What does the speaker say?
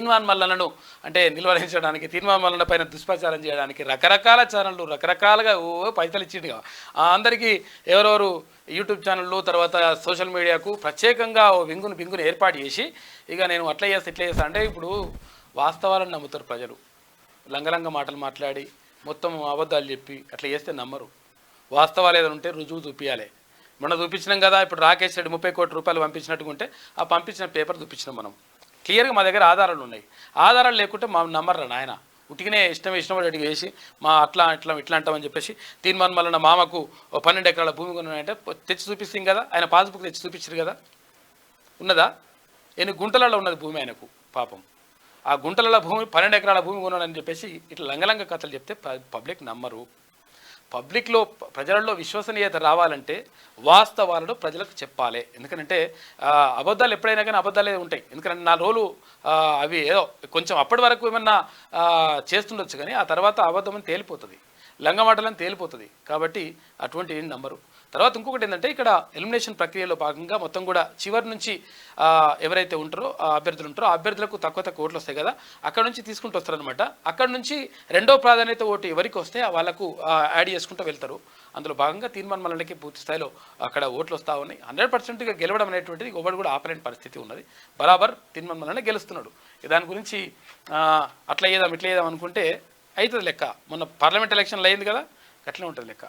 తీర్మాన్ మల్లలను అంటే నిలువరించడానికి తీర్మాన్ మల్లన పైన దుష్ప్రచారం చేయడానికి రకరకాల ఛానళ్ళు రకరకాలుగా పైసలు ఇచ్చిండుగా అందరికీ ఎవరెవరు యూట్యూబ్ ఛానళ్ళు తర్వాత సోషల్ మీడియాకు ప్రత్యేకంగా బింగును ఏర్పాటు చేసి ఇక నేను అట్లా చేస్తా ఇట్లా చేస్తా అంటే ఇప్పుడు వాస్తవాలను నమ్ముతారు ప్రజలు. లంగలంగ మాటలు మాట్లాడి మొత్తం అబద్ధాలు చెప్పి అట్లా చేస్తే నమ్మరు. వాస్తవాలు ఏదైనా ఉంటే రుజువు చూపించాలి. మొన్న చూపించినాం కదా, ఇప్పుడు రాకేష్ రెడ్డి 30 కోట్ల రూపాయలు పంపించినట్టుగా ఉంటే ఆ పంపించిన పేపర్ చూపించినాం మనం. క్లియర్గా మా దగ్గర ఆధారాలు ఉన్నాయి. ఆధారాలు లేకుంటే మా నమ్మర్రా నాయన. ఉట్టిగానే ఇష్టం అడిగి వేసి మా అట్లా ఇట్లా అంటామని చెప్పేసి తీర్మానం వలన మామకు 12 ఎకరాల భూమి కొన్నాయంటే తెచ్చి చూపిస్తాం కదా. ఆయన పాస్బుక్ తెచ్చి చూపించారు కదా. ఉన్నదా? ఎన్ని గుంటలలో ఉన్నది భూమి ఆయనకు పాపం. ఆ గుంటలలో భూమి 12 ఎకరాల భూమి కొన్నాడని చెప్పేసి ఇట్లా లంగలంగ కథలు చెప్తే పబ్లిక్ నమ్మరు. పబ్లిక్లో ప్రజలలో విశ్వసనీయత రావాలంటే వాస్తవాలను ప్రజలకు చెప్పాలి. ఎందుకంటే అబద్ధాలు ఎప్పుడైనా కానీ అబద్ధాలే ఉంటాయి. ఎందుకంటే 4 రోజులు అవి ఏదో కొంచెం అప్పటి వరకు ఏమన్నా చేస్తుండొచ్చు, కానీ ఆ తర్వాత అబద్ధం అని తేలిపోతుంది, లంగమాటలని తేలిపోతుంది. కాబట్టి అటువంటి నంబరు. తర్వాత ఇంకొకటి ఏంటంటే ఇక్కడ ఎలిమినేషన్ ప్రక్రియలో భాగంగా మొత్తం కూడా చివరి నుంచి ఎవరైతే ఉంటారో అభ్యర్థులు ఉంటారో ఆ అభ్యర్థులకు తక్కువ ఓట్లు వస్తాయి కదా, అక్కడ నుంచి తీసుకుంటూ వస్తారనమాట. అక్కడ నుంచి రెండో ప్రాధాన్యత ఓటు ఎవరికి వస్తే వాళ్ళకు యాడ్ చేసుకుంటూ వెళ్తారు. అందులో భాగంగా తీర్మానం మల్లకి పూర్తి స్థాయిలో అక్కడ ఓట్లు వస్తూ ఉన్నాయి. 100%గా గెలవడం అనేటువంటిది ఒకటి కూడా ఆపలేని పరిస్థితి ఉన్నది. బరాబర్ తీర్మానం మల్లనే గెలుస్తున్నాడు. దాని గురించి అట్లా ఇట్లా చేద్దాం అనుకుంటే అవుతుంది లెక్క. మొన్న పార్లమెంట్ ఎలక్షన్లు అయింది కదా, అట్లనే ఉంటుంది లెక్క.